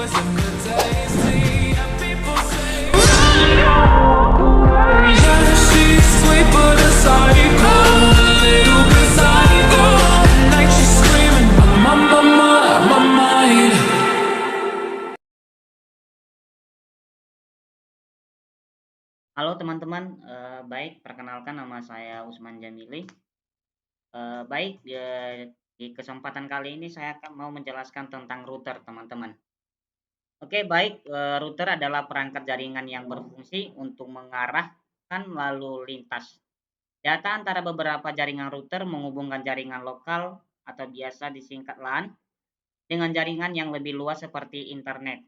Halo teman-teman, baik, perkenalkan nama saya Usman Jamili. Baik, di kesempatan kali ini saya akan mau menjelaskan tentang router, teman-teman. Oke, baik, router adalah perangkat jaringan yang berfungsi untuk mengarahkan lalu lintas data antara beberapa jaringan. Router menghubungkan jaringan lokal atau biasa disingkat LAN dengan jaringan yang lebih luas seperti internet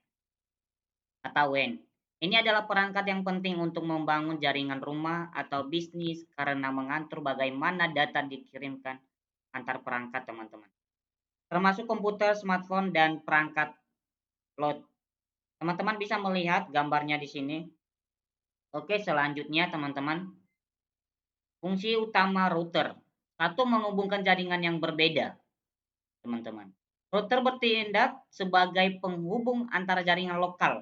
atau WAN. Ini adalah perangkat yang penting untuk membangun jaringan rumah atau bisnis karena mengatur bagaimana data dikirimkan antar perangkat, teman-teman. Termasuk komputer, smartphone, dan perangkat cloud. Teman-teman bisa melihat gambarnya di sini. Oke, selanjutnya teman-teman, fungsi utama router. Satu, menghubungkan jaringan yang berbeda, teman-teman. Router bertindak sebagai penghubung antara jaringan lokal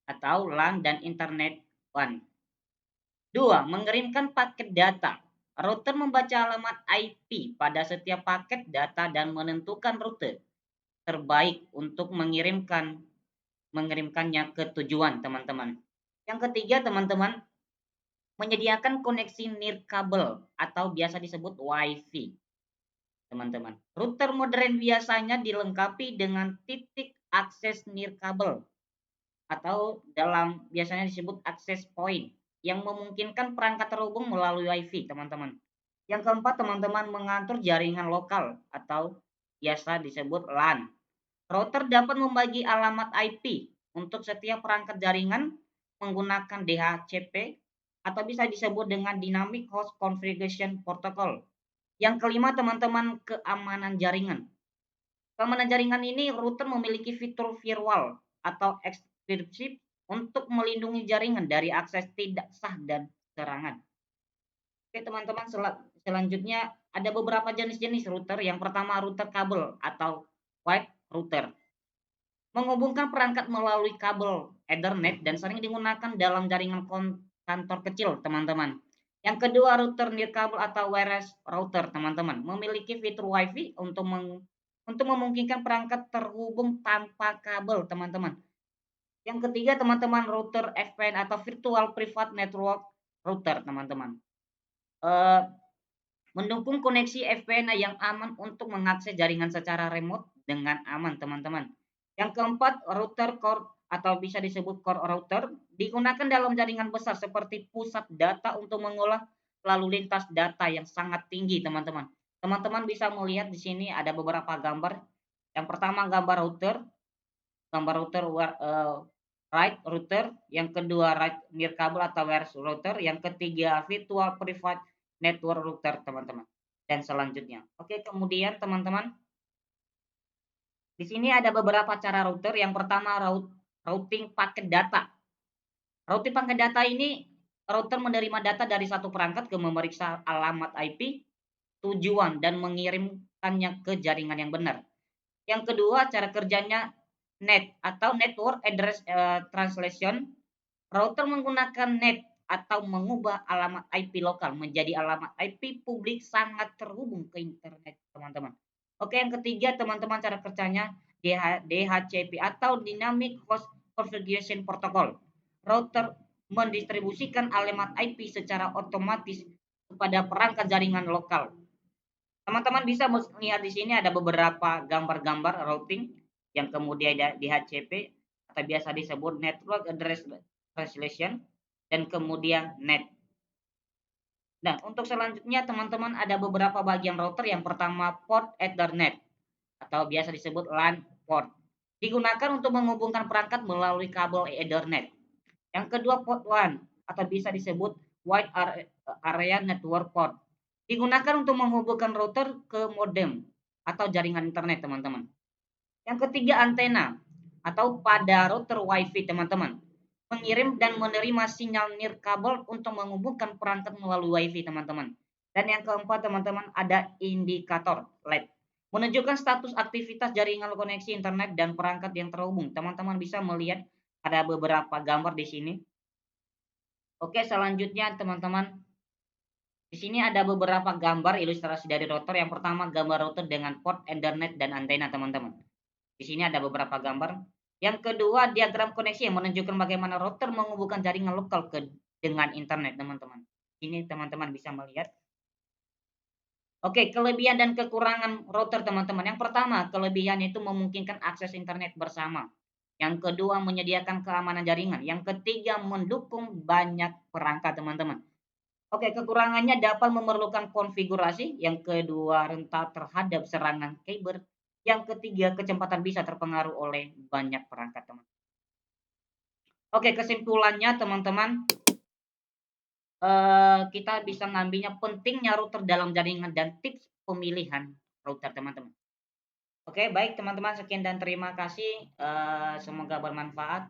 atau LAN dan internet WAN. 2. Mengirimkan paket data. Router membaca alamat IP pada setiap paket data dan menentukan rute terbaik untuk mengirimkannya ke tujuan, teman-teman. Yang ketiga, teman-teman, menyediakan koneksi nirkabel atau biasa disebut WiFi, teman-teman. Router modern biasanya dilengkapi dengan titik akses nirkabel atau biasanya disebut access point yang memungkinkan perangkat terhubung melalui WiFi, teman-teman. Yang keempat, teman-teman, mengatur jaringan lokal atau biasa disebut LAN. Router dapat membagi alamat IP untuk setiap perangkat jaringan menggunakan DHCP atau bisa disebut dengan Dynamic Host Configuration Protocol. Yang kelima, teman-teman, keamanan jaringan. Keamanan jaringan ini, router memiliki fitur firewall atau enkripsi untuk melindungi jaringan dari akses tidak sah dan serangan. Oke, teman-teman, selanjutnya ada beberapa jenis-jenis router. Yang pertama, router kabel atau wire router. Menghubungkan perangkat melalui kabel Ethernet dan sering digunakan dalam jaringan kantor kecil, teman-teman. Yang kedua, router nirkabel atau wireless router, teman-teman. Memiliki fitur WiFi untuk memungkinkan perangkat terhubung tanpa kabel, teman-teman. Yang ketiga, teman-teman, router VPN atau Virtual Private Network Router, teman-teman. Mendukung koneksi VPN yang aman untuk mengakses jaringan secara remote dengan aman, teman-teman. Yang keempat, router core atau bisa disebut core router digunakan dalam jaringan besar seperti pusat data untuk mengolah lalu lintas data yang sangat tinggi, teman-teman. Teman-teman bisa melihat di sini ada beberapa gambar. Yang pertama, gambar router right router, yang kedua right nirkabel atau wireless router, yang ketiga virtual private network router, teman-teman, dan selanjutnya. Oke, kemudian teman-teman, di sini ada beberapa cara router. Yang pertama, routing paket data. Routing paket data ini, router menerima data dari satu perangkat ke memeriksa alamat IP tujuan dan mengirimkannya ke jaringan yang benar. Yang kedua, cara kerjanya NAT atau Network Address Translation. Router menggunakan NAT atau mengubah alamat IP lokal menjadi alamat IP publik sangat terhubung ke internet, teman-teman. Oke, yang ketiga, teman-teman, cara kerjanya DHCP atau Dynamic Host Configuration Protocol. Router mendistribusikan alamat IP secara otomatis kepada perangkat jaringan lokal. Teman-teman bisa melihat di sini ada beberapa gambar-gambar routing yang kemudian ada DHCP atau biasa disebut Network Address Translation dan kemudian NAT. Nah, untuk selanjutnya, teman-teman, ada beberapa bagian router. Yang pertama, port Ethernet atau biasa disebut LAN port. Digunakan untuk menghubungkan perangkat melalui kabel Ethernet. Yang kedua, port WAN atau bisa disebut Wide Area Network Port. Digunakan untuk menghubungkan router ke modem atau jaringan internet, teman-teman. Yang ketiga, antena atau pada router WiFi, teman-teman. Mengirim dan menerima sinyal nirkabel untuk menghubungkan perangkat melalui WiFi, teman-teman. Dan yang keempat, teman-teman, ada indikator LED. Menunjukkan status aktivitas jaringan koneksi internet dan perangkat yang terhubung. Teman-teman bisa melihat ada beberapa gambar di sini. Oke, selanjutnya teman-teman, di sini ada beberapa gambar ilustrasi dari router. Yang pertama gambar router dengan port Ethernet dan antena, teman-teman. Di sini ada beberapa gambar. Yang kedua diagram koneksi yang menunjukkan bagaimana router menghubungkan jaringan lokal dengan internet, teman-teman. Ini teman-teman bisa melihat. Oke, kelebihan dan kekurangan router, teman-teman. Yang pertama, kelebihan itu memungkinkan akses internet bersama. Yang kedua, menyediakan keamanan jaringan. Yang ketiga, mendukung banyak perangkat, teman-teman. Oke, kekurangannya dapat memerlukan konfigurasi. Yang kedua, rentan terhadap serangan cyber. Yang ketiga, kecepatan bisa terpengaruh oleh banyak perangkat, teman. Oke, kesimpulannya, teman-teman, kita bisa ngambilnya pentingnya router dalam jaringan dan tips pemilihan router, teman-teman. Oke, baik teman-teman, sekian dan terima kasih. Semoga bermanfaat.